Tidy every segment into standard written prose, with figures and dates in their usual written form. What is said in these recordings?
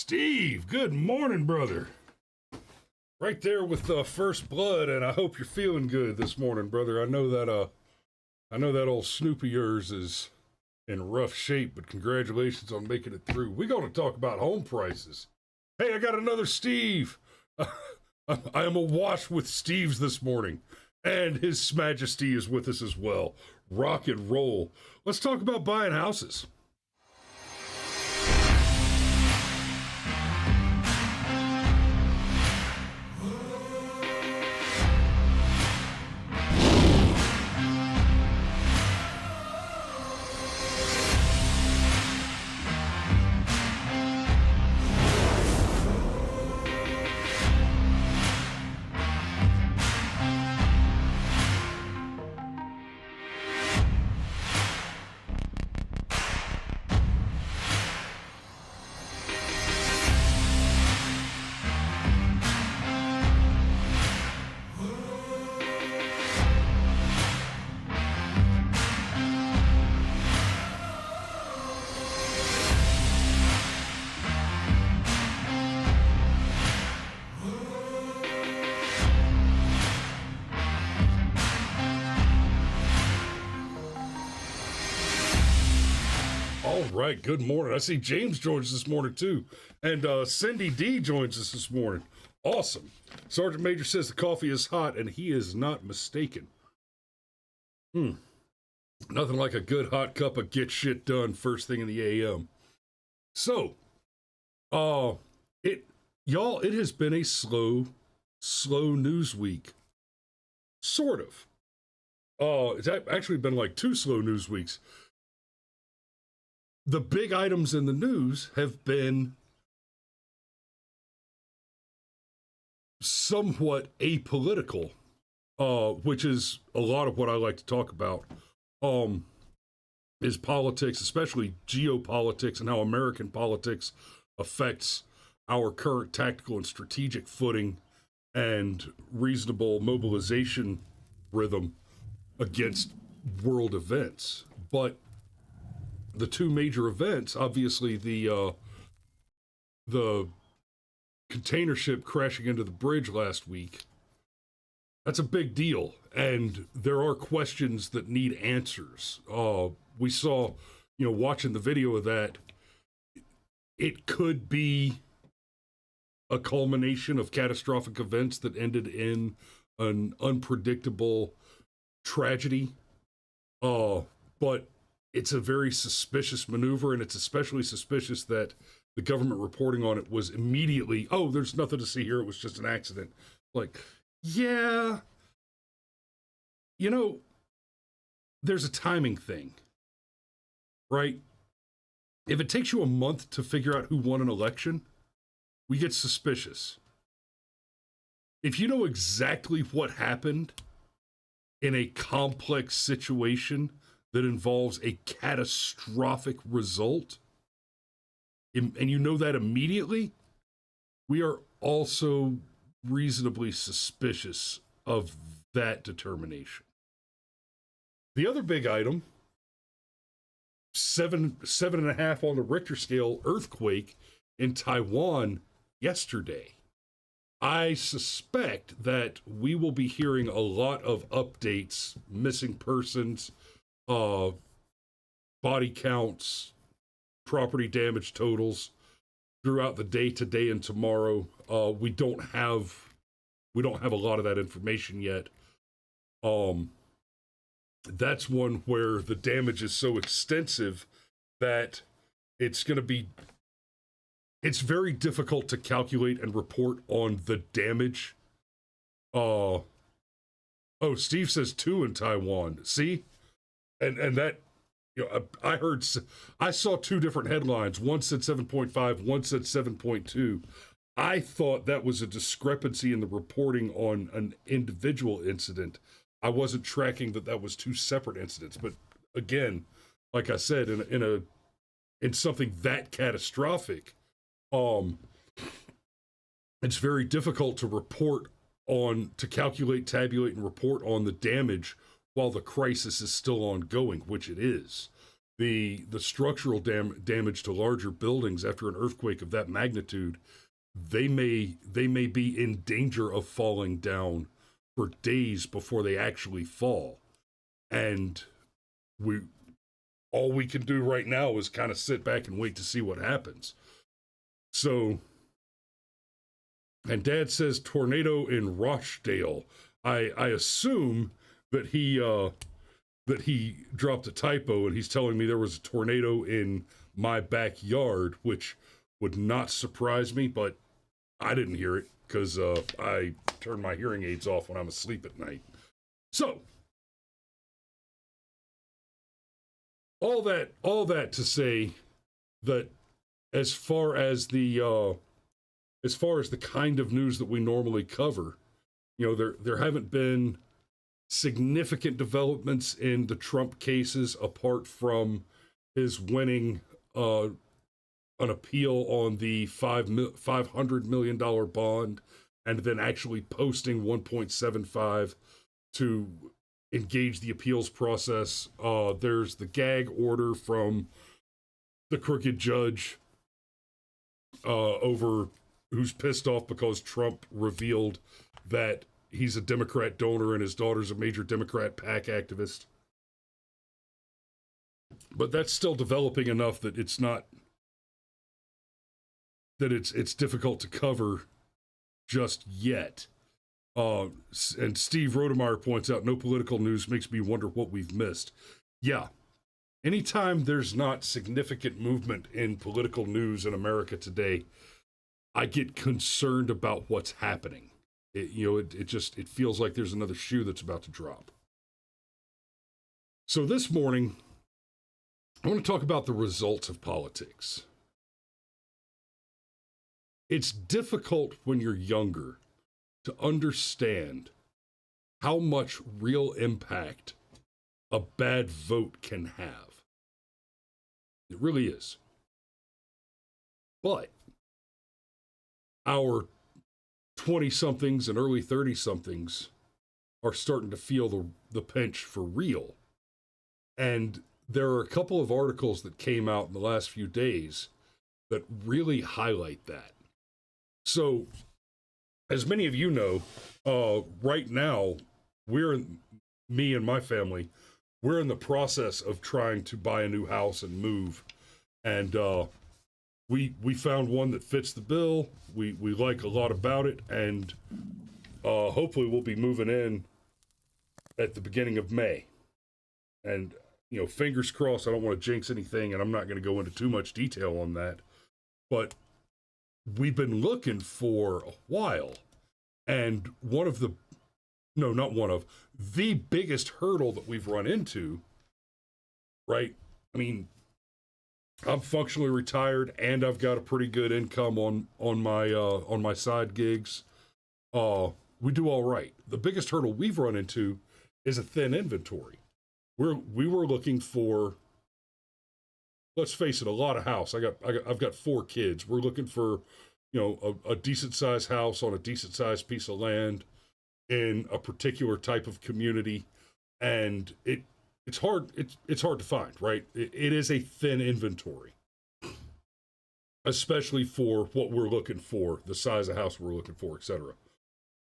Steve, good morning, brother. Right there with first blood, and I hope you're feeling good this morning, brother. I know that old Snoop of yours is in rough shape, but congratulations on making it through. We're going to talk about home prices. Hey, I got another Steve. I am awash with Steves this morning, and His Majesty is with us as well. Rock and roll. Let's talk about buying houses. All right, good morning. I see James joins us this morning too, and Cindy D joins us this morning. Awesome. Sergeant Major says the coffee is hot, and he is not mistaken. Nothing like a good hot cup of get shit done first thing in the AM. So, it has been a slow news week. Sort of. It's actually been like 2 slow news weeks. The big items in the news have been somewhat apolitical, which is a lot of what I like to talk about, is politics, especially geopolitics, and how American politics affects our current tactical and strategic footing and reasonable mobilization rhythm against world events. But the 2 major events, obviously the container ship crashing into the bridge last week, that's a big deal, and there are questions that need answers. We saw, watching the video of that, it could be a culmination of catastrophic events that ended in an unpredictable tragedy, but it's a very suspicious maneuver, and it's especially suspicious that the government reporting on it was immediately, oh, there's nothing to see here, it was just an accident. Like, yeah, there's a timing thing, right? If it takes you a month to figure out who won an election, we get suspicious. If you know exactly what happened in a complex situation that involves a catastrophic result, and you know that immediately, we are also reasonably suspicious of that determination. The other big item, 7.5 on the Richter scale earthquake in Taiwan yesterday. I suspect that we will be hearing a lot of updates, missing persons, body counts, property damage totals throughout the day today and tomorrow. We don't have a lot of that information yet. That's one where the damage is so extensive that it's very difficult to calculate and report on the damage. Steve says 2 in Taiwan. See? And that, I saw 2 different headlines. One said 7.5, one said 7.2. I thought that was a discrepancy in the reporting on an individual incident. I wasn't tracking that was 2 separate incidents. But again, like I said, in something that catastrophic, it's very difficult to calculate, tabulate, and report on the damage while the crisis is still ongoing, which it is. the structural damage to larger buildings after an earthquake of that magnitude, they may be in danger of falling down for days before they actually fall. And we all we can do right now is kind of sit back and wait to see what happens. So, and Dad says tornado in Rochdale. I assume that he dropped a typo and he's telling me there was a tornado in my backyard, which would not surprise me, but I didn't hear it because I turn my hearing aids off when I'm asleep at night. So, all that to say that as far as the kind of news that we normally cover, there haven't been significant developments in the Trump cases apart from his winning an appeal on the $500 million bond and then actually posting 1.75 to engage the appeals process. There's the gag order from the crooked judge over who's pissed off because Trump revealed that he's a Democrat donor and his daughter's a major Democrat PAC activist. But that's still developing enough that it's difficult to cover just yet. And Steve Rodemeyer points out, no political news makes me wonder what we've missed. Yeah. Anytime there's not significant movement in political news in America today, I get concerned about what's happening. It feels like there's another shoe that's about to drop. So this morning, I want to talk about the results of politics. It's difficult when you're younger to understand how much real impact a bad vote can have. It really is. But our 20-somethings and early 30-somethings are starting to feel the pinch for real. And there are a couple of articles that came out in the last few days that really highlight that. So, as many of you know, right now, me and my family, we're in the process of trying to buy a new house and move. And we found one that fits the bill. We like a lot about it, and hopefully we'll be moving in at the beginning of May. And fingers crossed. I don't want to jinx anything, and I'm not going to go into too much detail on that. But we've been looking for a while, and the biggest hurdle that we've run into, right? I mean, I'm functionally retired, and I've got a pretty good income on my side gigs. We do all right. The biggest hurdle we've run into is a thin inventory. We were looking for, let's face it, a lot of house. I've got 4 kids. We're looking for, a decent sized house on a decent sized piece of land in a particular type of community, and it's hard to find, right? It is a thin inventory, especially for what we're looking for, the size of house we're looking for, etc.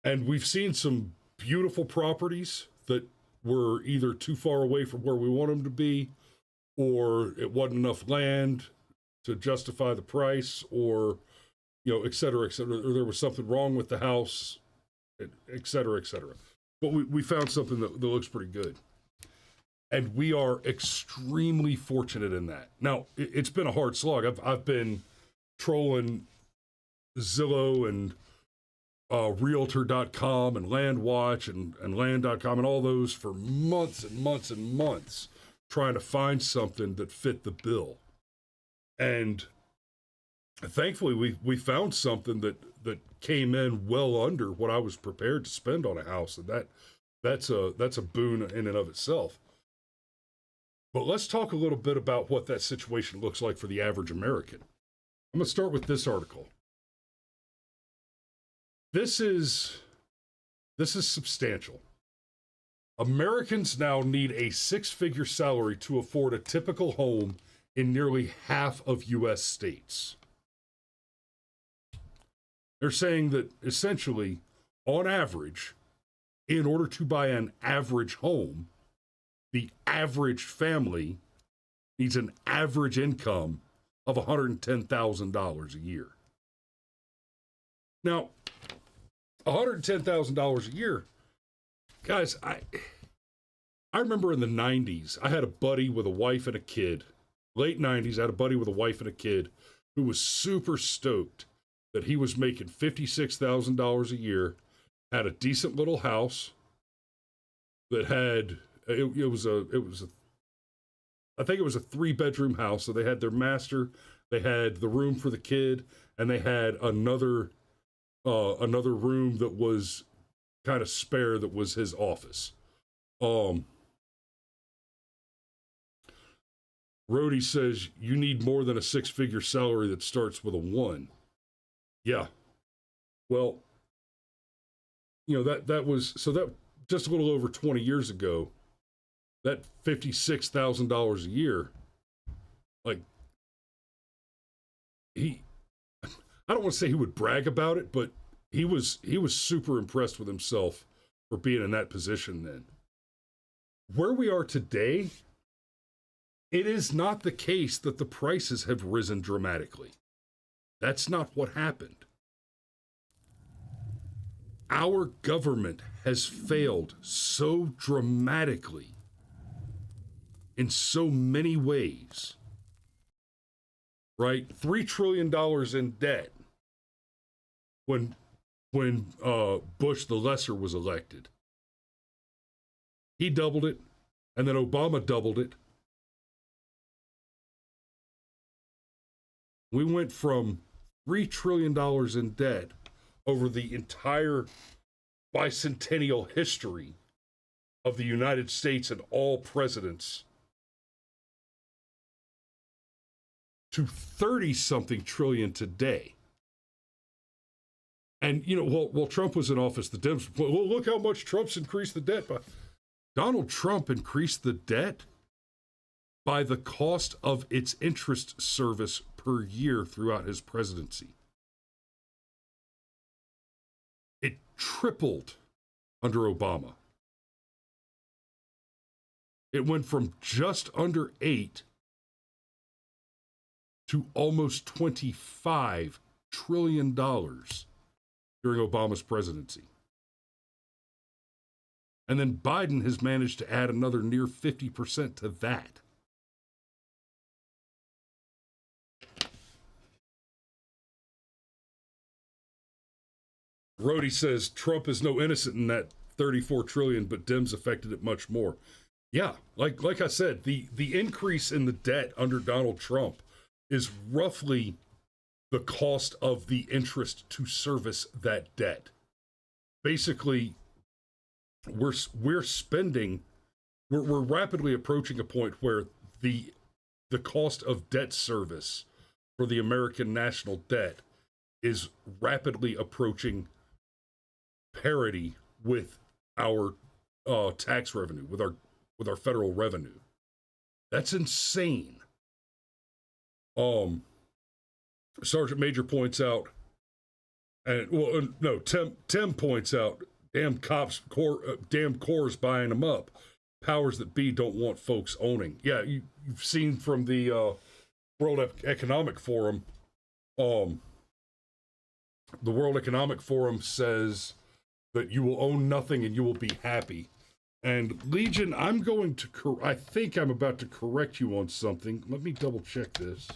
And we've seen some beautiful properties that were either too far away from where we want them to be, or it wasn't enough land to justify the price, or et cetera, or there was something wrong with the house, et cetera, et cetera. But we found something that looks pretty good. And we are extremely fortunate in that. Now, it's been a hard slog. I've been trolling Zillow and Realtor.com and LandWatch and Land.com and all those for months and months and months, trying to find something that fit the bill. And thankfully, we found something that came in well under what I was prepared to spend on a house, and that's a boon in and of itself. But let's talk a little bit about what that situation looks like for the average American. I'm going to start with this article. This is substantial. Americans now need a six-figure salary to afford a typical home in nearly half of U.S. states. They're saying that essentially, on average, in order to buy an average home, the average family needs an average income of $110,000 a year. Now, $110,000 a year, guys, I remember in the 90s, I had a buddy with a wife and a kid. Late 90s, I had a buddy with a wife and a kid who was super stoked that he was making $56,000 a year, had a decent little house that had, I think it was a 3-bedroom house. So they had their master, they had the room for the kid, and they had another room that was kind of spare that was his office. Rhodey says you need more than a six-figure salary that starts with a 1. Yeah. Well, that was, so that just a little over 20 years ago, that $56,000 a year, like, I don't want to say he would brag about it, but he was super impressed with himself for being in that position then. Where we are today, it is not the case that the prices have risen dramatically. That's not what happened. Our government has failed so dramatically in so many ways, right? $3 trillion in debt when Bush the Lesser was elected. He doubled it, and then Obama doubled it. We went from $3 trillion in debt over the entire bicentennial history of the United States and all presidents to 30-something trillion today. And, while Trump was in office, the Dems, well, look how much Trump's increased the debt by. Donald Trump increased the debt by the cost of its interest service per year throughout his presidency. It tripled under Obama. It went from just under 8 to almost $25 trillion during Obama's presidency. And then Biden has managed to add another near 50% to that. Rhodey says Trump is no innocent in that 34 trillion, but Dems affected it much more. Yeah, like I said, the increase in the debt under Donald Trump is roughly the cost of the interest to service that debt. Basically, we're spending, we're rapidly approaching a point where the cost of debt service for the American national debt is rapidly approaching parity with our tax revenue, with our federal revenue. That's insane. Sergeant Major points out, and Tim points out, damn Corps buying them up. Powers that be don't want folks owning. Yeah, you've seen from the World Economic Forum. The World Economic Forum says that you will own nothing and you will be happy. And Legion, I think I'm about to correct you on something. Let me double check this.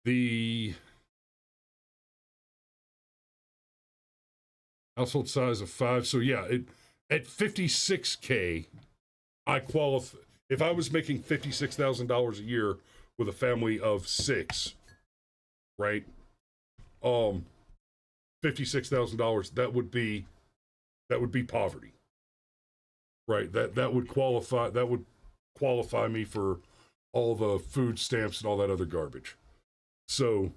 The household size of 5. So yeah, at 56K, I qualify. If I was making $56,000 a year with a family of 6, right? $56,000, that would be poverty, right? That would qualify me for all the food stamps and all that other garbage. So,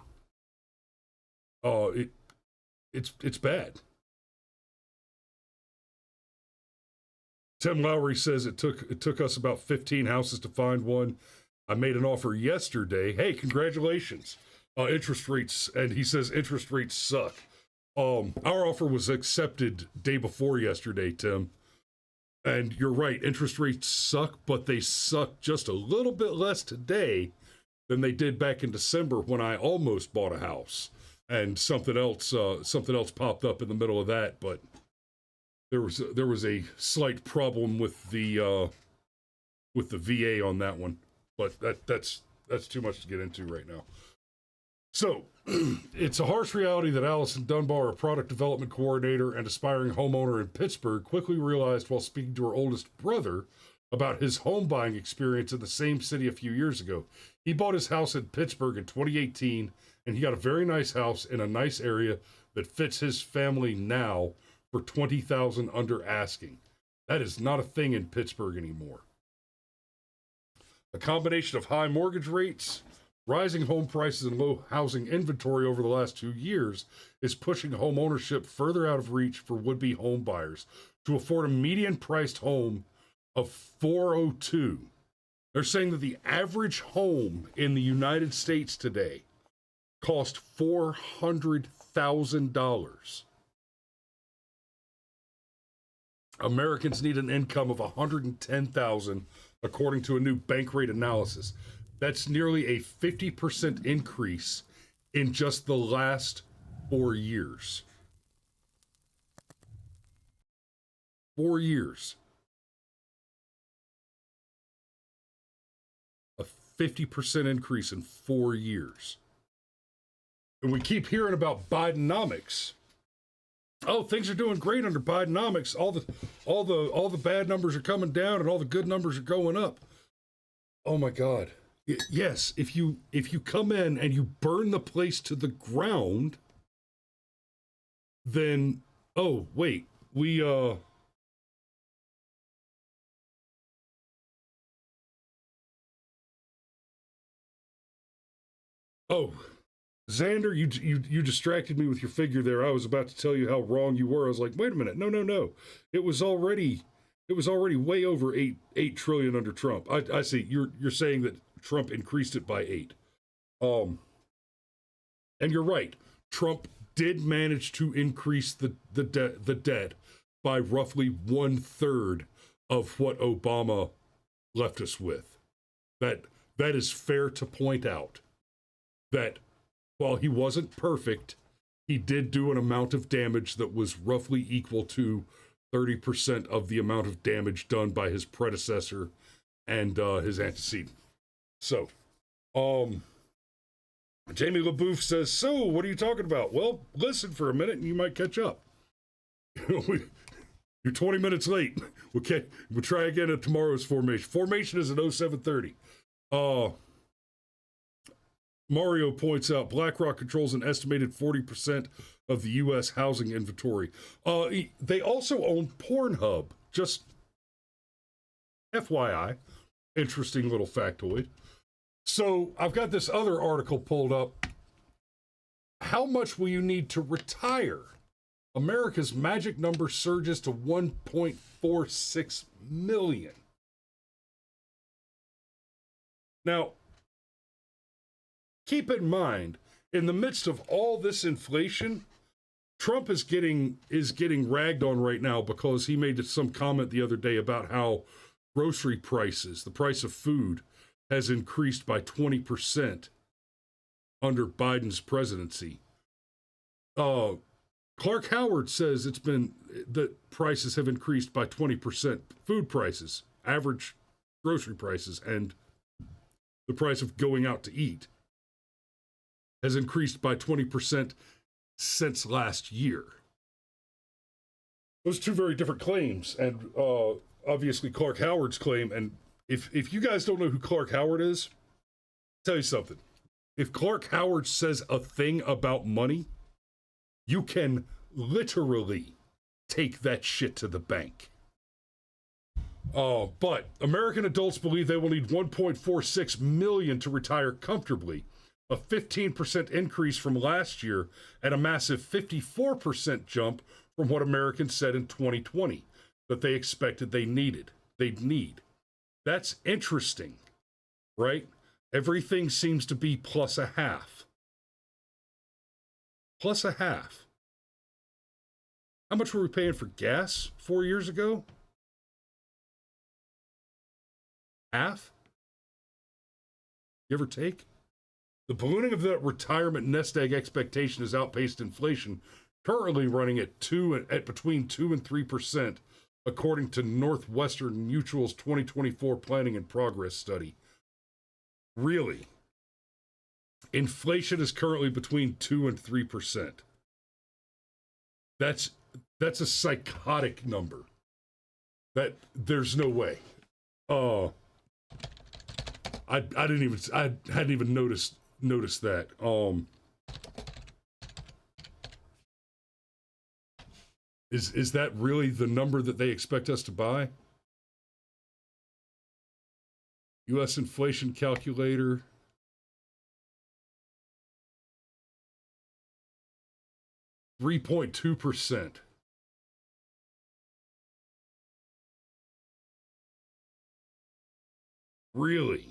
it's bad. Tim Lowry says it took us about 15 houses to find one. I made an offer yesterday. Hey, congratulations. Interest rates, and he says interest rates suck. Our offer was accepted day before yesterday, Tim. And you're right, interest rates suck, but they suck just a little bit less today than they did back in December when I almost bought a house. And something else popped up in the middle of that, but there was a slight problem with the VA on that one, but that's too much to get into right now. So, it's a harsh reality that Allison Dunbar, a product development coordinator and aspiring homeowner in Pittsburgh, quickly realized while speaking to her oldest brother about his home buying experience in the same city a few years ago. He bought his house in Pittsburgh in 2018, and he got a very nice house in a nice area that fits his family now for $20,000 under asking. That is not a thing in Pittsburgh anymore. A combination of high mortgage rates, rising home prices, and low housing inventory over the last 2 years is pushing home ownership further out of reach for would-be home buyers. To afford a median-priced home of $402,000, they're saying that the average home in the United States today cost $400,000. Americans need an income of $110,000, according to a new Bankrate analysis. That's nearly a 50% increase in just the last 4 years. 4 years. A 50% increase in 4 years. And we keep hearing about Bidenomics. Oh, things are doing great under Bidenomics. All the bad numbers are coming down and all the good numbers are going up. Oh my God. Yes, if you come in and you burn the place to the ground, then oh wait, oh, Xander, you distracted me with your figure there. I was about to tell you how wrong you were. I was like, wait a minute, no. It was already way over 8 trillion under Trump. I see. You're saying that Trump increased it by 8. And you're right. Trump did manage to increase the debt by roughly 1/3 of what Obama left us with. That is fair to point out. That while he wasn't perfect, he did do an amount of damage that was roughly equal to 30% of the amount of damage done by his predecessor and his antecedent. So, Jamie LaBouffe says, so, what are you talking about? Well, listen for a minute and you might catch up. You're 20 minutes late. Okay, we'll try again at tomorrow's formation. Formation is at 07:30. Mario points out BlackRock controls an estimated 40% of the U.S. housing inventory. They also own Pornhub. Just FYI. Interesting little factoid. So I've got this other article pulled up. How much will you need to retire? America's magic number surges to 1.46 million. Now, keep in mind, in the midst of all this inflation, Trump is getting ragged on right now because he made some comment the other day about how grocery prices, the price of food, has increased by 20% under Biden's presidency. Clark Howard says that prices have increased by 20%. Food prices, average grocery prices, and the price of going out to eat has increased by 20% since last year. Those two very different claims, and obviously Clark Howard's claim, and if you guys don't know who Clark Howard is, I'll tell you something. If Clark Howard says a thing about money, You can literally take that shit to the bank. But American adults believe they will need 1.46 million to retire comfortably, a 15% increase from last year and a massive 54% jump from what Americans said in 2020 that they expected they'd need. That's interesting, right? Everything seems to be plus a half. Plus a half. How much were we paying for gas 4 years ago? Half? Give or take? The ballooning of the retirement nest egg expectation has outpaced inflation, currently running at between 2 and 3%, according to Northwestern Mutual's 2024 Planning and Progress Study. Really? Inflation is currently between 2 and 3%. That's a psychotic number. That there's no way. I hadn't even noticed that. Is that really the number that they expect us to buy? U.S. inflation calculator. %3.2%. Really?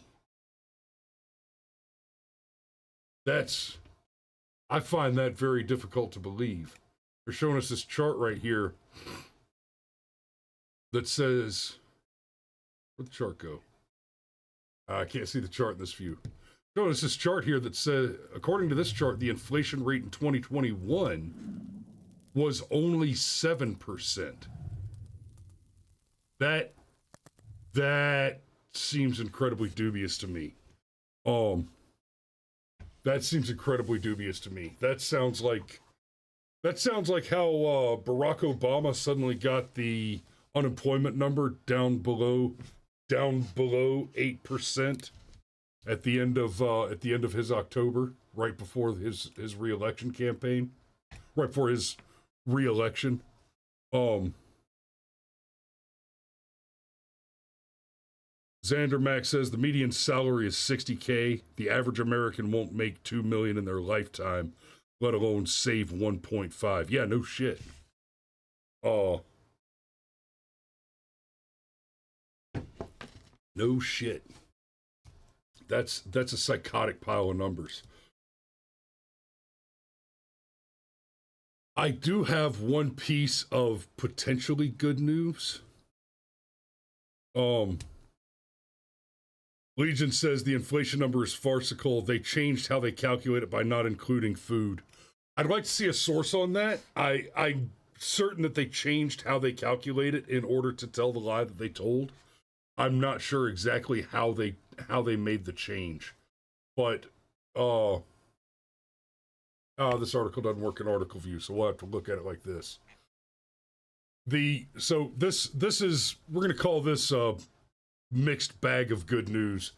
I find that very difficult to believe. They're showing us this chart right here that says, where'd the chart go? I can't see the chart in this view. Showing us this chart here that says, according to this chart, the inflation rate in 2021 was only 7%. That seems incredibly dubious to me. That seems incredibly dubious to me. That sounds like how Barack Obama suddenly got the unemployment number down below 8% at the end of his October, right before his re-election campaign, right before his re-election. Xander Mack says the median salary is $60K. The average American won't make $2 million in their lifetime, let alone save 1.5. Yeah, no shit. No shit. That's a psychotic pile of numbers. I do have one piece of potentially good news. Legion says the inflation number is farcical. They changed how they calculate it by not including food. I'd like to see a source on that. I'm certain that they changed how they calculate it in order to tell the lie that they told. I'm not sure exactly how they made the change. But this article doesn't work in article view, so we'll have to look at it like this. This is, we're going to call this mixed bag of good news.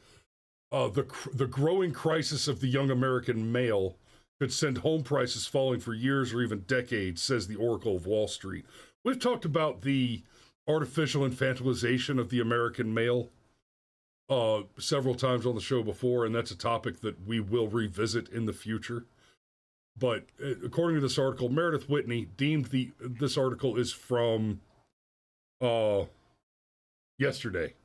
The growing crisis of the young American male could send home prices falling for years or even decades, says the Oracle of Wall Street. We've talked about the artificial infantilization of the American male several times on the show before, and that's a topic that we will revisit in the future. But according to this article, Meredith Whitney deemed this article is from yesterday.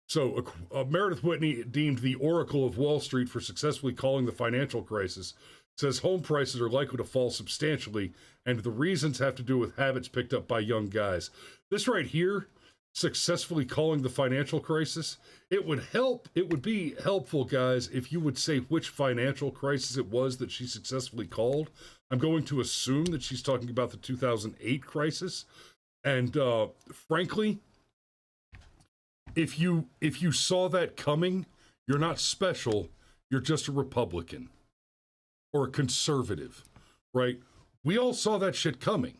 So Meredith Whitney deemed the Oracle of Wall Street for successfully calling the financial crisis, says home prices are likely to fall substantially, and the reasons have to do with habits picked up by young guys. This right here, successfully calling the financial crisis, it would be helpful, guys, if you would say which financial crisis it was that she successfully called. I'm going to assume that she's talking about the 2008 crisis. And frankly, if you saw that coming, you're not special, you're just a Republican or a conservative, right? We all saw that shit coming.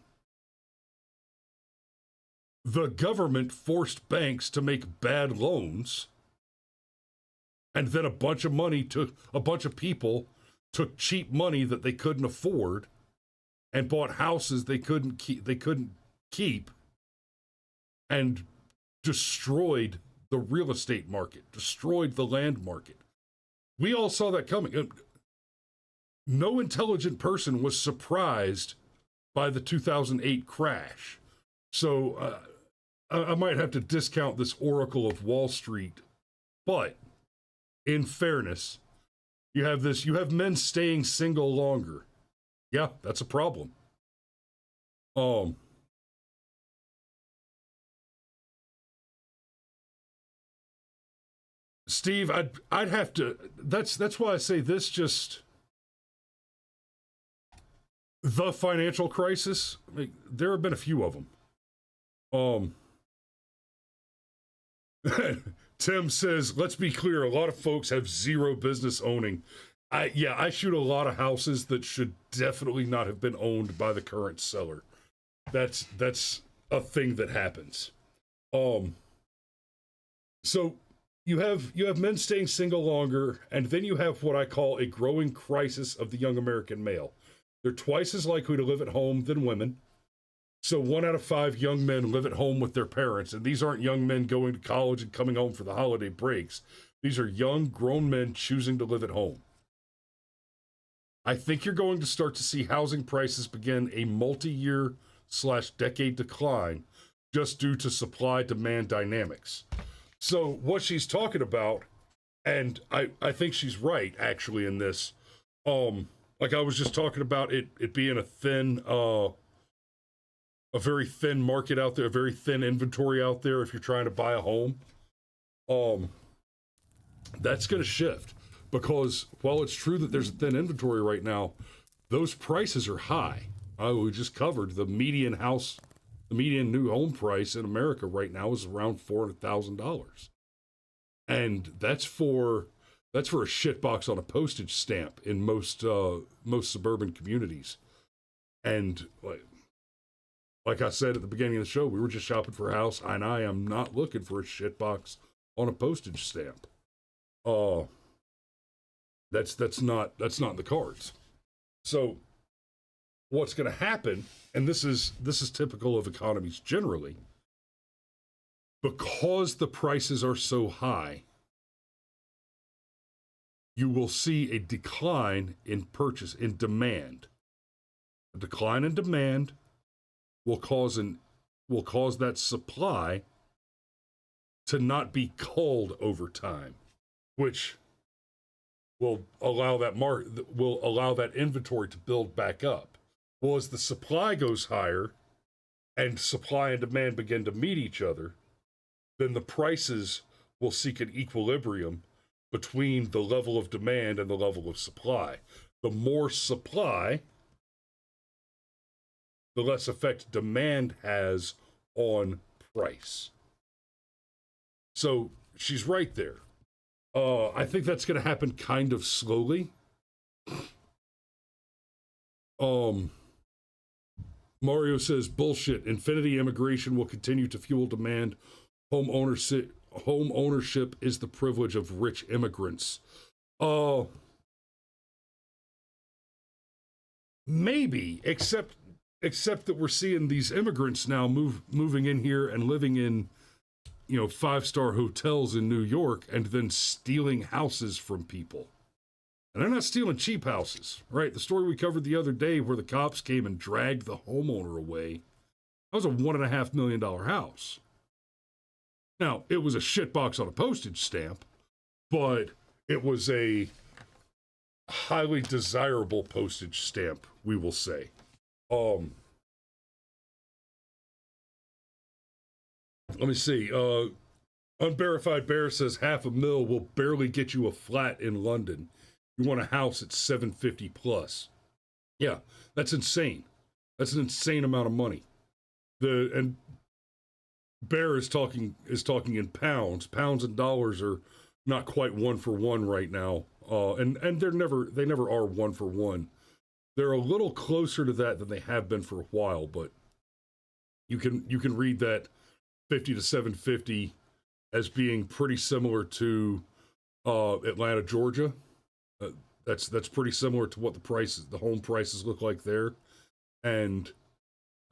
The government forced banks to make bad loans, and then a bunch of people took cheap money that they couldn't afford and bought houses they couldn't keep and destroyed the real estate market, destroyed the land market. We all saw that coming. No intelligent person was surprised by the 2008 crash. So I might have to discount this oracle of Wall Street, but in fairness, you have men staying single longer. Yeah, that's a problem. Steve, I'd have to. That's why I say this. Just the financial crisis. There have been a few of them. Tim says, let's be clear, a lot of folks have zero business owning. I shoot a lot of houses that should definitely not have been owned by the current seller. That's a thing that happens. So you have men staying single longer, and then you have what I call a growing crisis of the young American male. They're twice as likely to live at home than women. So 1 out of 5 young men live at home with their parents, and these aren't young men going to college and coming home for the holiday breaks. These are young, grown men choosing to live at home. I think you're going to start to see housing prices begin a multi-year / decade decline just due to supply-demand dynamics. So what she's talking about, and I think she's right, actually, in this, like I was just talking about it being a very thin market out there, a very thin inventory out there if you're trying to buy a home. That's going to shift because while it's true that there's a thin inventory right now, those prices are high. We just covered the median new home price in America right now is around $400,000. And that's for a shitbox on a postage stamp in most suburban communities. And like I said at the beginning of the show, we were just shopping for a house, and I am not looking for a shitbox on a postage stamp. That's not in the cards. So what's going to happen, and this is typical of economies generally, because the prices are so high, you will see a decline in demand. A decline in demand will cause that supply to not be culled over time, which will allow that inventory to build back up. Well, as the supply goes higher and supply and demand begin to meet each other, then the prices will seek an equilibrium between the level of demand and the level of supply. The more supply, the less effect demand has on price. So she's right there. I think that's going to happen kind of slowly. Mario says, bullshit. Infinity immigration will continue to fuel demand. Home ownership is the privilege of rich immigrants. Maybe, except that we're seeing these immigrants now moving in here and living in, 5-star hotels in New York and then stealing houses from people. And they're not stealing cheap houses, right? The story we covered the other day where the cops came and dragged the homeowner away, that was a $1.5 million house. Now, it was a shitbox on a postage stamp, but it was a highly desirable postage stamp, we will say. Let me see. Unverified Bear says $500,000 will barely get you a flat in London. You want a house at $750 plus. Yeah, that's insane. That's an insane amount of money. And Bear is talking in pounds. Pounds and dollars are not quite 1 for 1 right now. And they never are 1 for 1. They're a little closer to that than they have been for a while, but you can read that 50 to 750 as being pretty similar to Atlanta, Georgia. That's pretty similar to what the home prices look like there. And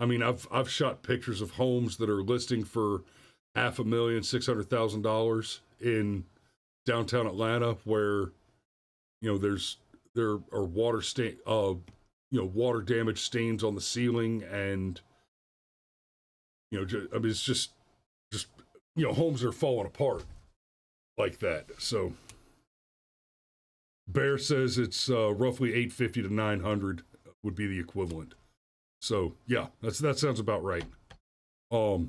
I mean, I've shot pictures of homes that are listing for $500,000, $600,000 in downtown Atlanta, where there are water damage stains on the ceiling, and I mean, it's just homes are falling apart like that. So Bear says it's roughly 850 to 900 would be the equivalent. So yeah, that sounds about right. Are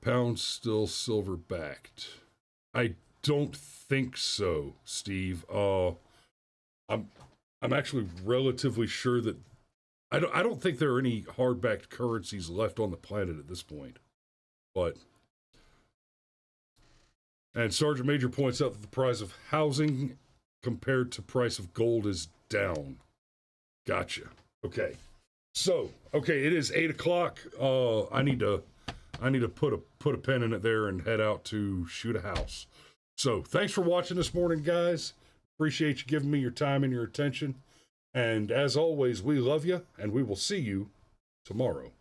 pounds still silver backed? I don't think so, Steve. I'm actually relatively sure that I don't think there are any hard backed currencies left on the planet at this point. And Sergeant Major points out that the price of housing compared to price of gold is down. Gotcha. Okay. So, it is 8:00. I need to put a pin in it there and head out to shoot a house. So, thanks for watching this morning, guys. Appreciate you giving me your time and your attention. And as always, we love you, and we will see you tomorrow.